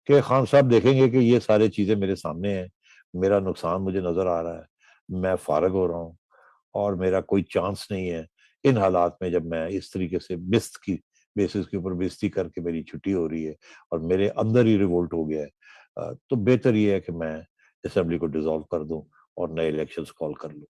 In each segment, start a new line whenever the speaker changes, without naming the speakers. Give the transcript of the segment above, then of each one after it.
کہ خان صاحب دیکھیں گے کہ یہ ساری چیزیں میرے سامنے ہیں, میرا نقصان مجھے نظر آ رہا ہے, میں فارغ ہو رہا ہوں اور میرا کوئی چانس نہیں ہے ان حالات میں, جب میں اس طریقے سے بست کی بیسس کے اوپر بےزتی کر کے میری چھٹی ہو رہی ہے اور میرے اندر ہی ریولٹ ہو گیا ہے, تو بہتر یہ ہے کہ میں اسمبلی کو ڈیزالو کر دوں اور نئے الیکشنز کال کر لوں.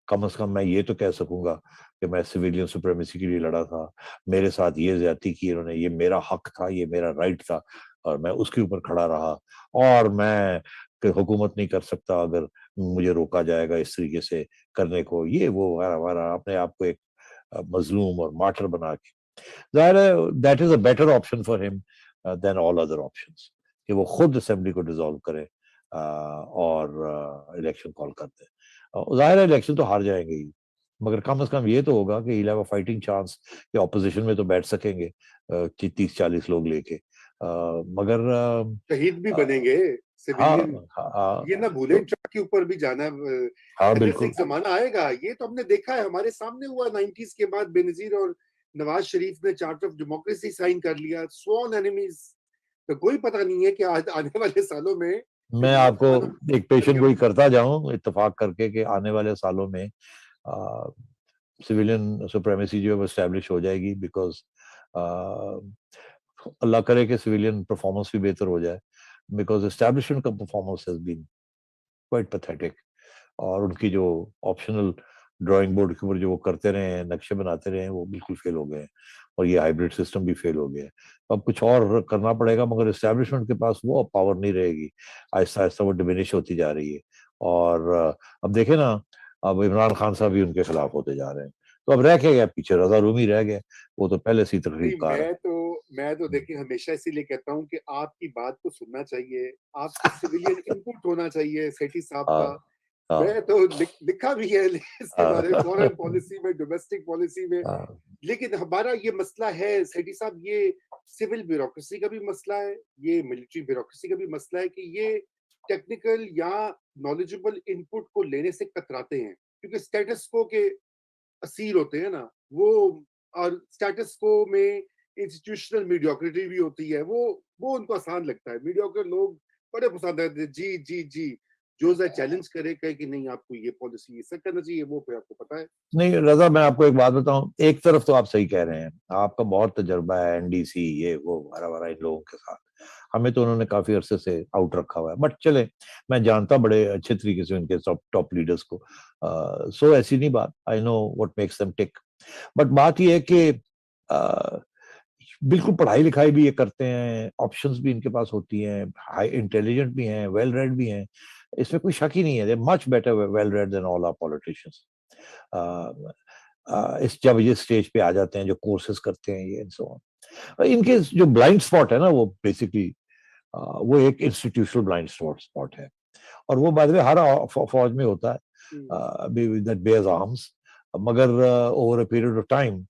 کم از کم میں یہ تو کہہ سکوں گا کہ میں سویلین سپریمیسی کے لیے لڑا تھا, میرے ساتھ یہ زیادتی کی انہوں نے, یہ میرا حق تھا, یہ میرا رائٹ تھا, اور میں اس کے اوپر کھڑا رہا, اور میں حکومت نہیں کر سکتا اگر مجھے روکا جائے گا اس طریقے سے کرنے کو, یہ وہ وغیرہ وغیرہ, اپنے آپ کو ایک مظلوم اور مارٹر بنا کے. ظاہر ہے that is a better option for ہم دین آل ادر آپشنس, کہ وہ خود اسمبلی کو ڈیزالو کرے اور الیکشن کال کر دے. ظاہر ہے الیکشن تو ہار جائیں گے ہی, مگر کم از کم یہ تو ہوگا کہ he'll have a fighting chance کہ اپوزیشن میں تو بیٹھ سکیں گے 30-40 لوگ لے کے, مگر
شہید بھی بنیں گے سویلین. یہ نہ بھولیں ٹرک کے اوپر بھی جانا. ایک زمانہ آئے گا, یہ تو ہم نے دیکھا ہے, ہمارے سامنے ہوا 90s کے بعد بے نظیر اور نواز شریف نے چارٹر آف ڈیموکریسی سائن کر لیا. سوان اینیمیز, تو کوئی پتہ نہیں ہے کہ آنے والے سالوں میں
آپ کو ایک پیشن گوئی کرتا جاؤں اتفاق کر کے کہ آنے والے سالوں میں سویلین سپریمیسی جو ہے وہ اسٹیبلش ہو جائے گی, بیکاز اللہ کرے کہ سویلین پرفارمنس بھی بہتر ہو جائے, بیکاز اسٹیبلشمنٹ کا performance has been quite pathetic, اور ان کی جو آپشنل ڈرائنگ بورڈ کے اوپر جو وہ کرتے رہے ہیں, نقشے بناتے رہے ہیں, وہ بالکل فیل ہو گئے ہیں, اور یہ ہائیبرڈ سسٹم بھی فیل ہو گیا ہے. اب کچھ اور کرنا پڑے گا, مگر اسٹیبلشمنٹ کے پاس وہ پاور نہیں رہے گی, آہستہ آہستہ وہ ڈیمینش ہوتی جا رہی ہے. اور اب دیکھیں نا, اب عمران خان صاحب بھی ان کے خلاف ہوتے جا رہے ہیں, تو اب رہ کے گیا پیچھے رضا رومی رہ گئے, وہ تو پہلے سے تقریب کار ہے.
میں تو دیکھیں ہمیشہ اسی لیے کہتا ہوں کہ آپ کی بات کو سننا چاہیے, آپ کو سویلین انپٹ ہونا چاہیے سیٹھی صاحب کا. میں تو لکھا بھی ہے اس کے بارے میں, فورن پالیسی میں, ڈومیسٹک پالیسی میں. لیکن ہمارا یہ مسئلہ ہے سیٹھی صاحب, یہ سول بیوروکریسی کا بھی مسئلہ ہے, یہ ملٹری بیوروکریسی کا بھی مسئلہ ہے, کہ یہ ٹیکنیکل یا نالجبل انپٹ کو لینے سے کتراتے ہیں, کیونکہ اسٹیٹس کو کے اسیر ہوتے ہیں نا وہ, اور اسٹیٹس کو میں انسٹیٹیوشنل میڈیوکریٹی بھی ہوتی ہے, وہ ان کو آسان لگتا ہے. میڈیوکر لوگ بڑے پسند آتے ہیں, جی جی جی, جو چیلنج کرے کہے کہ نہیں آپ کو یہ پالیسی یہ سب کرنا چاہیے, وہ پھر آپ کو پتا ہے.
نہیں رضا, میں آپ کو ایک بات بتاؤں, ایک طرف تو آپ صحیح کہہ رہے ہیں, آپ کا بہت تجربہ ہے این ڈی سی یہ وہ وغیرہ ان لوگوں کے ساتھ, ہمیں تو انہوں نے کافی عرصے سے آؤٹ رکھا ہوا ہے, بٹ چلے میں جانتا بڑے اچھے طریقے سے ان کے ٹاپ لیڈرز کو, سو ایسی نہیں بات, I know what makes them tick. But بات یہ ہے کہ بالکل پڑھائی لکھائی بھی یہ کرتے ہیں, آپشنز بھی ان کے پاس ہوتی ہیں, ہائی انٹیلیجنٹ بھی ہیں, ویل ریڈ بھی ہیں, اس میں کوئی شک ہی نہیں ہے, much better well read than all our politicians. اس جب یہ اسٹیج پہ آ جاتے ہیں, جو کورسز کرتے ہیں یہ ان کے جو بلائنڈ اسپاٹ ہے نا, وہ بیسکلی وہ ایک انسٹیٹیوشنل بلائنڈ اسپاٹ ہے, اور وہ بعد میں ہر فوج میں ہوتا ہے بیئرز آرمز, مگر over a period of time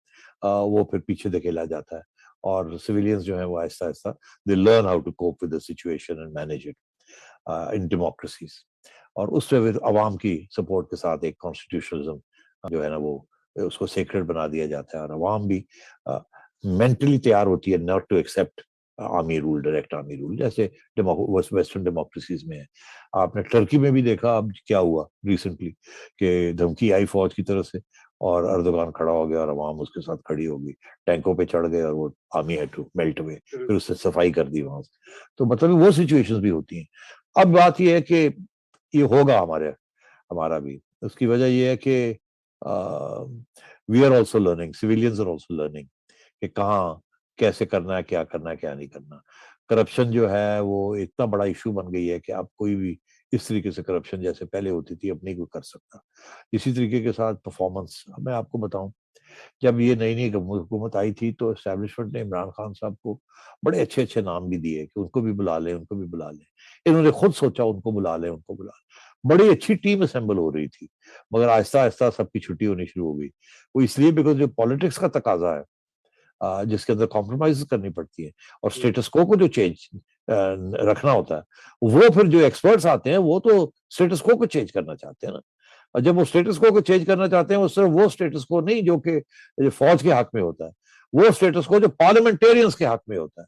وہ پھر پیچھے دھکیلا جاتا ہے, اور سویلینز جو ہیں وہ آہستہ آہستہ they learn how to cope with the situation and manage it in democracies. اور اس پہ عوام کی سپورٹ کے ساتھ ایک کانسٹیٹیوشنلزم جو ہے نا وہ اس کو سیکریٹ بنا دیا جاتا ہے, اور عوام بھی مینٹلی تیار ہوتی ہے not to accept army rule, direct army rule, جیسے ویسٹرن ڈیموکریسیز میں ہے. آپ نے ٹرکی میں بھی دیکھا اب کیا ہوا ریسنٹلی, کہ دھمکی آئی فوج کی طرف سے, اور اردوغان کھڑا ہو گیا اور عوام اس کے ساتھ کھڑی ہو گئی, ٹینکوں پہ چڑھ گئے, اور وہ آرمی ہیڈ ٹو میلٹ ہوئے, پھر اس سے صفائی کر دی وہاں سے. تو مطلب وہ سچویشنز بھی ہوتی ہیں. اب بات یہ ہے کہ یہ ہوگا ہمارا بھی, اس کی وجہ یہ ہے کہ we are also learning, civilians are also learning, کہ کہاں کیسے کرنا ہے, کیا کرنا ہے, کیا نہیں کرنا. کرپشن جو ہے وہ اتنا بڑا ایشو بن گئی ہے کہ اب کوئی بھی اس طریقے سے کرپشن جیسے پہلے ہوتی تھی اب نہیں کوئی کر سکتا. اسی طریقے کے ساتھ پرفارمنس, میں آپ کو بتاؤں, جب یہ نئی حکومت آئی تھی تو اسٹیبلشمنٹ نے عمران خان صاحب کو بڑے اچھے اچھے نام بھی دیے کہ ان کو بھی بلا لیں, ان کو بھی بلا لیں. انہوں نے خود سوچا ان کو بلا لیں, ان کو بلا لیں. بڑی اچھی ٹیم اسمبل ہو رہی تھی, مگر آہستہ آہستہ سب کی چھٹی ہونی شروع ہو گئی. وہ اس لیے بیکاز جو پالیٹکس کا تقاضا ہے جس کے اندر کمپرومائز کرنی پڑتی ہے, اور اسٹیٹس کو جو چینج رکھنا ہوتا ہے, وہ پھر جو ایکسپرٹس آتے ہیں وہ تو اسٹیٹس کو چینج کرنا چاہتے ہیں نا. اور جب وہ اسٹیٹس کو چینج کرنا چاہتے ہیں, وہ صرف وہ اسٹیٹس کو نہیں جو کہ فوج کے حق میں ہوتا ہے, وہ اسٹیٹس کو جو پارلیمنٹیرینز کے حق میں ہوتا ہے.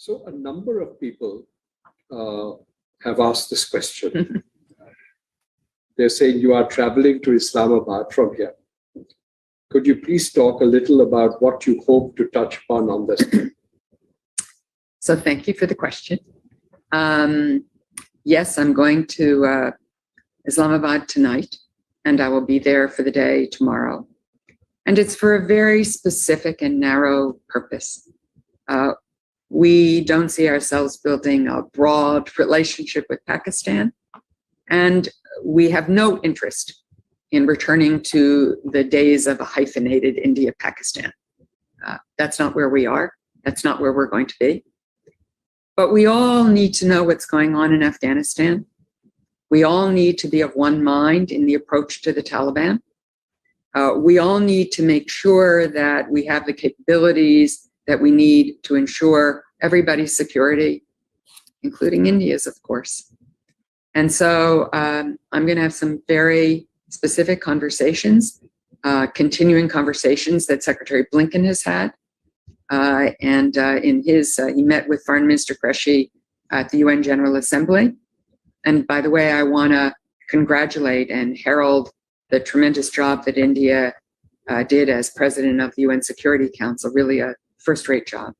So a number of people have asked this question. They're saying you are traveling to Islamabad from here. Could you please talk a little about what you hope to touch upon on this trip?
So thank you for the question. Yes, I'm going to Islamabad tonight, and I will be there for the day tomorrow. And it's for a very specific and narrow purpose. We don't see ourselves building a broad relationship with Pakistan, and we have no interest in returning to the days of a hyphenated India-Pakistan. That's not where we are. That's not where we're going to be. But we all need to know what's going on in Afghanistan. We all need to be of one mind in the approach to the Taliban. We all need to make sure that we have the capabilities that we need to ensure everybody's security, including India's, of course. And so I'm going to have some very specific conversations, continuing conversations that Secretary Blinken has had. He met with Foreign Minister Qureshi at the UN General Assembly. And by the way, I want to congratulate and herald the tremendous job that India did as president of the UN Security Council, really a first-rate job.